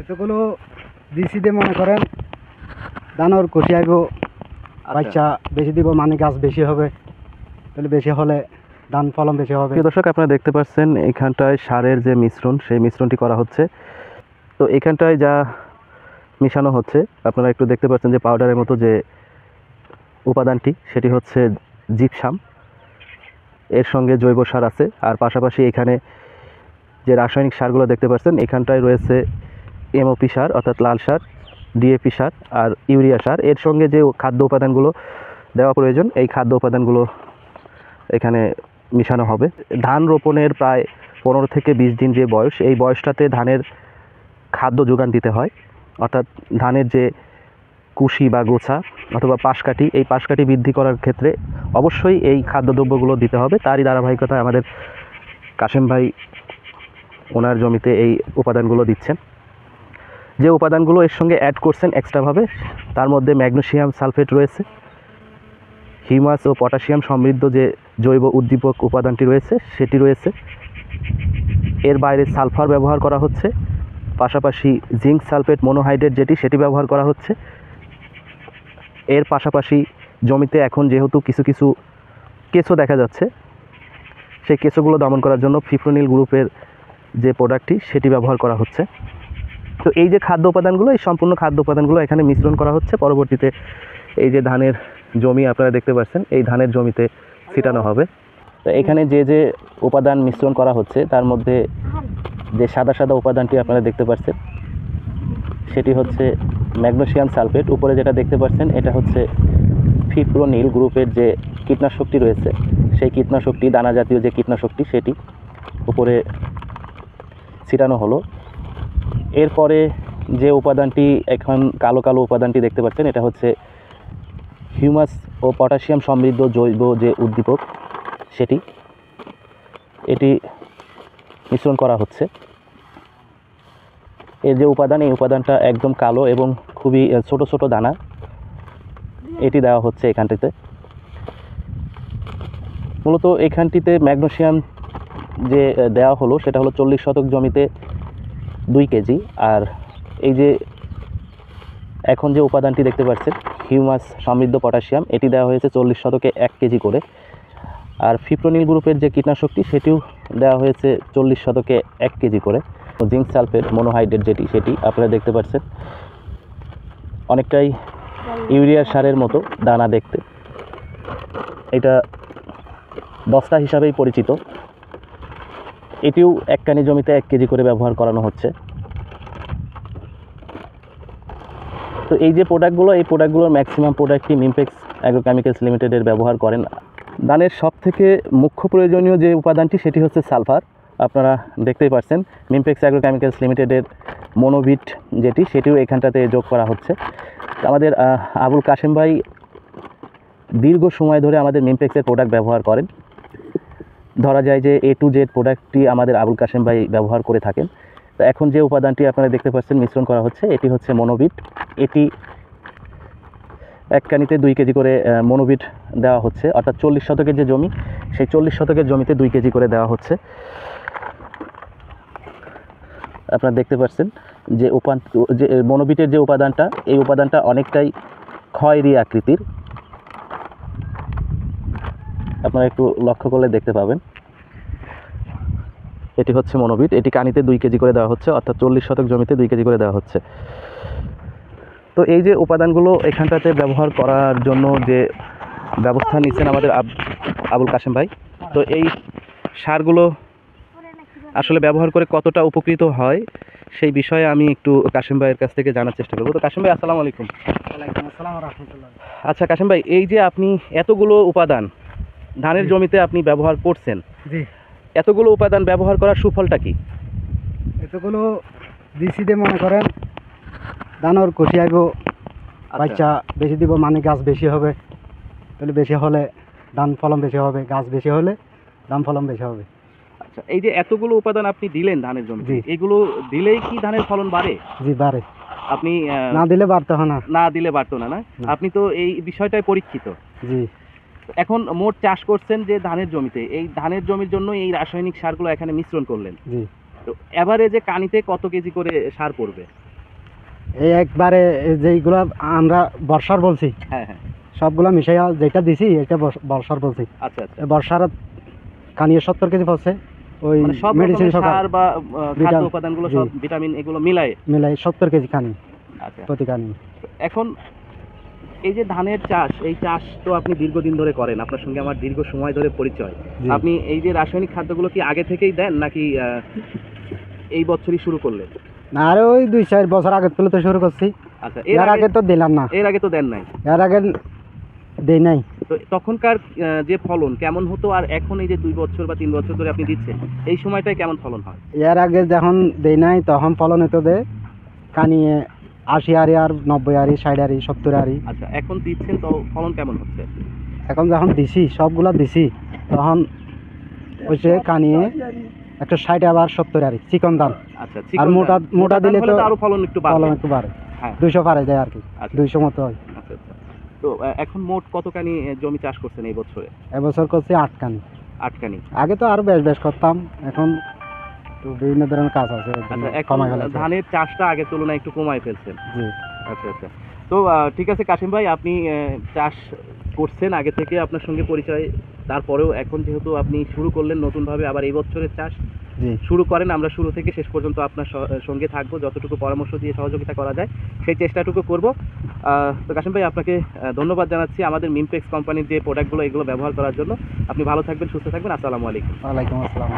এতগুলো দিছি দিয়ে মনে করেন ধানের কষি আইব, বাচ্চা বেশি দিব মানে গাছ বেশি হবে, তাহলে বেশি হলে ধান ফলন বেশি হবে। প্রিয় দর্শক, আপনারা দেখতে পাচ্ছেন এখানটায় সারের যে মিশ্রণ, সেই মিশ্রণটি করা হচ্ছে। তো এখানটায় যা মিশানো হচ্ছে আপনারা একটু দেখতে পাচ্ছেন যে পাউডারের মতো যে উপাদানটি, সেটি হচ্ছে জিপসাম। এর সঙ্গে জৈব সার আছে, আর পাশাপাশি এখানে যে রাসায়নিক সারগুলো দেখতে পাচ্ছেন, এখানটায় রয়েছে এমওপি সার অর্থাৎ লাল সার, ডিএপি সার আর ইউরিয়া সার। এর সঙ্গে যে খাদ্য উপাদানগুলো দেওয়া প্রয়োজন, এই খাদ্য উপাদানগুলো এখানে মিশানো হবে। ধান রোপণের প্রায় 15 থেকে 20 দিন যে বয়স, এই বয়সটাতে ধানের খাদ্য যোগান দিতে হয়। অর্থাৎ ধানের যে কুশি বা গোছা অথবা পাশকাঠি, এই পাশকাঠি বৃদ্ধি করার ক্ষেত্রে অবশ্যই এই খাদ্যদ্রব্যগুলো দিতে হবে। তারই ধারাবাহিকতায় আমাদের কাশেম ভাই ওনার জমিতে এই উপাদানগুলো দিচ্ছেন। যে উপাদানগুলো এর সঙ্গে অ্যাড করছেন এক্সট্রাভাবে, তার মধ্যে ম্যাগনেসিয়াম সালফেট রয়েছে, হিউমাস ও পটাশিয়াম সমৃদ্ধ যে জৈব উদ্দীপক উপাদানটি রয়েছে সেটি রয়েছে। এর বাইরে সালফার ব্যবহার করা হচ্ছে, পাশাপাশি জিঙ্ক সালফেট মনোহাইড্রেট যেটি, সেটি ব্যবহার করা হচ্ছে। এর পাশাপাশি জমিতে এখন যেহেতু কিছু কিছু কেঁচো দেখা যাচ্ছে, সেই কেঁচোগুলো দমন করার জন্য ফিপ্রোনিল গ্রুপের যে প্রোডাক্টটি সেটি ব্যবহার করা হচ্ছে। তো এই যে খাদ্য উপাদানগুলো, এই সম্পূর্ণ খাদ্য উপাদানগুলো এখানে মিশ্রণ করা হচ্ছে। পরবর্তীতে এই যে ধানের জমি আপনারা দেখতে পাচ্ছেন, এই ধানের জমিতে ছিটানো হবে। তো এখানে যে যে উপাদান মিশ্রণ করা হচ্ছে, তার মধ্যে যে সাদা সাদা উপাদানটি আপনারা দেখতে পাচ্ছেন সেটি হচ্ছে ম্যাগনেসিয়াম সালফেট। উপরে যেটা দেখতে পাচ্ছেন এটা হচ্ছে ফিপ্রোনিল গ্রুপের যে কীটনাশকটি রয়েছে, সেই কীটনাশকটি, দানা জাতীয় যে কীটনাশকটি, সেটি উপরে ছিটানো হলো। এরপরে যে উপাদানটি এখন কালো কালো উপাদানটি দেখতে পাচ্ছেন, এটা হচ্ছে হিউমাস ও পটাশিয়াম সমৃদ্ধ জৈব যে উদ্দীপক সেটি, এটি মিশ্রণ করা হচ্ছে। এর যে উপাদান, এই উপাদানটা একদম কালো এবং খুবই ছোট ছোট দানা, এটি দেওয়া হচ্ছে এখানটিতে। মূলত এখানটিতে ম্যাগনেসিয়াম যে দেওয়া হলো সেটা হলো 40 শতক জমিতে 2 কেজি। আর এই যে এখন যে উপাদানটি দেখতে পাচ্ছেন হিউমাস সমৃদ্ধ পটাশিয়াম, এটি দেওয়া হয়েছে 40 শতকে 1 কেজি করে। আর ফিপ্রোনিল গ্রুপের যে কীটনাশকটি সেটিও দেওয়া হয়েছে 40 শতকে 1 কেজি করে। জিঙ্ক সালফেট মনোহাইড্রেট যেটি, সেটি আপনারা দেখতে পাচ্ছেন অনেকটাই ইউরিয়ার সারের মতো দানা দেখতে। এটা বস্তা হিসাবেই পরিচিত। এটিও এক কানি জমিতে 1 কেজি করে ব্যবহার করানো হচ্ছে। তো এই যে প্রোডাক্টগুলো, এই প্রোডাক্টগুলোর ম্যাক্সিমাম প্রোডাক্টই মিমপেক্স অ্যাগ্রোকেমিক্যালস লিমিটেডের ব্যবহার করেন। ধানের সবথেকে মুখ্য প্রয়োজনীয় যে উপাদানটি সেটি হচ্ছে সালফার। আপনারা দেখতেই পাচ্ছেন মিমপেক্স অ্যাগ্রোকেমিক্যালস লিমিটেডের মনোবিট যেটি, সেটিও এখানটাতে যোগ করা হচ্ছে। আমাদের আবুল কাশেম ভাই দীর্ঘ সময় ধরে আমাদের মিমপেক্সের প্রোডাক্ট ব্যবহার করেন। ধরা যায় যে A to Z প্রোডাক্টটি আমাদের আবুল কাশেম ভাই ব্যবহার করে থাকেন। তো এখন যে উপাদানটি আপনারা দেখতে পাচ্ছেন মিশ্রণ করা হচ্ছে, এটি হচ্ছে মনোবিট। এটি এক কানিতে 2 কেজি করে মনোবিট দেওয়া হচ্ছে। অর্থাৎ 40 শতকের যে জমি, সেই 40 শতকের জমিতে 2 কেজি করে দেওয়া হচ্ছে। আপনারা দেখতে পাচ্ছেন যে যে মনোবিটের যে উপাদানটা, এই উপাদানটা অনেকটাই খয়েরি আকৃতির। আপনারা একটু লক্ষ্য করলে দেখতে পাবেন, এটি হচ্ছে মনোবিট। এটি কানিতে 2 কেজি করে দেওয়া হচ্ছে, অর্থাৎ 40 শতক জমিতে 2 কেজি করে দেওয়া হচ্ছে। তো এই যে উপাদানগুলো এখানটাতে ব্যবহার করার জন্য যে ব্যবস্থা নিচ্ছেন আমাদের আবুল কাশেম ভাই, তো এই সারগুলো আসলে ব্যবহার করে কতটা উপকৃত হয় সেই বিষয়ে আমি একটু কাশেম ভাইয়ের কাছ থেকে জানার চেষ্টা করব। তো কাশেম ভাই, আসসালামু আলাইকুম। ওয়ালাইকুম আসসালাম ওয়া রাহমাতুল্লাহ। আচ্ছা কাশেম ভাই, এই যে আপনি এতগুলো উপাদান ধানের জমিতে আপনি ব্যবহার করছেন, জি, এতগুলো উপাদান ব্যবহার করার সুফলটা কি? এতগুলো দিছি দিয়ে মনে করেন ধানের কষি আইব, বাচ্চা বেশি দিব মানে গাছ বেশি হবে, তাহলে বেশি হলে ধান ফলন বেশি হবে, গাছ বেশি হলে ধান ফলন বেশি হবে। আচ্ছা, এই যে এতগুলো উপাদান আপনি দিলেন ধানের জমিতে, জি। এগুলো দিলেই কি ধানের ফলন বাড়ে? জি বাড়ে, আপনি না দিলে বাড়তে হয় না। না দিলে বাড়তো না, না? না। আপনি তো এই বিষয়টাই পরীক্ষিত। জি, এখন মোট চাষ করছেন যে ধানের জমিতে, এই ধানের জমির জন্য এই রাসায়নিক সারগুলো এখানে মিশ্রণ করলেন। জি, তো এভারেজে কানিতে কত কেজি করে সার পড়বে? এই একবারে যেইগুলা আমরা বর্ষার বলছি হ্যাঁ হ্যাঁ, সবগুলা মিশাইয়া যেটা দিছি এটা বর্ষার বলছি। আচ্ছা আচ্ছা, বর্ষার কানিয়ে 70 কেজি পড়ছে ওই মানে সব মেডিসিন রকমের সার বা খাদ্য ভিটামিন, উপাদানগুলো জি। সব ভিটামিন এগুলো মিলায়ে। মিলাই 70 কেজি কানি আচ্ছা, প্রতি কানি। এখন এই যে ধানের চাষ, এই চাষ তো আপনি দীর্ঘদিন ধরে করেন, আপনার সঙ্গে আমার দীর্ঘ সময় ধরে পরিচয়। জি। আপনি এই যে রাসায়নিক খাদ্যগুলো কি আগে থেকেই দেন নাকি এই বছরই শুরু করলেন? না আরে ওই 2-4 বছর আগে তুলে তো শুরু করছি। আচ্ছা, এর আগে তো দিলাম না, এর আগে তো দেন নাই। এর আগে দেই নাই। তো তখনকার যে ফলন কেমন হতো, আর এখন এই যে 2 বছর বা 3 বছর ধরে আপনি দিচ্ছেন, এই সময়টায় কেমন ফলন হয়? এর আগে যখন দেই নাই তখন ফলন হতো দে কানিয়ে 80 আরি আর 90 আরি 60 আরি 70 আরি। আচ্ছা, এখন দিচ্ছেন তো ফলন কেমন হচ্ছে? এখন যখন দিছি সবগুলা দিছি তখন হচ্ছে কানিয়ে 160 আবার 70 আরি চিকন ধান। আচ্ছা, আর মোটা দিলে হলে তো আরো ফলন একটু ফলন বাড়বে। একটু বাড়ে, হ্যাঁ, 200 পারে যায় আর কি, আচ্ছা 200 মতো হয়। আচ্ছা আচ্ছা। তো এখন মোট কতখানি জমি চাষ করছেন এই বছরে? এবছর করছি 8 কানি। 8 কানি। আগে তো আরো বেশ করতাম, এখন তো বিভিন্ন ধরনের কাজ আছে এর জন্য আচ্ছা, এখন কমাই ফেলেছি। ধানের চাষটা আগের তুলনায় একটু কমায় ফেলছেন। জি আচ্ছা আচ্ছা। তো ঠিক আছে কাশিম ভাই, আপনি চাষ করছেন আগে থেকে, আপনার সঙ্গে পরিচয়। তারপরেও এখন যেহেতু আপনি শুরু করলেন নতুনভাবে আবার এই বছরের চাষ জি শুরু করেন, আমরা শুরু থেকে শেষ পর্যন্ত আপনার সঙ্গে থাকবো, যতটুকু পরামর্শ দিয়ে সহযোগিতা করা যায় সেই চেষ্টাটুকু করব। তো কাশিম ভাই, আপনাকে ধন্যবাদ জানাচ্ছি আমাদের মিমপেক্স কোম্পানির যে প্রোডাক্টগুলো এগুলো ব্যবহার করার জন্য। আপনি ভালো থাকবেন, সুস্থ থাকবেন। আসসালামু আলাইকুম। ওয়ালাইকুম আসসালাম।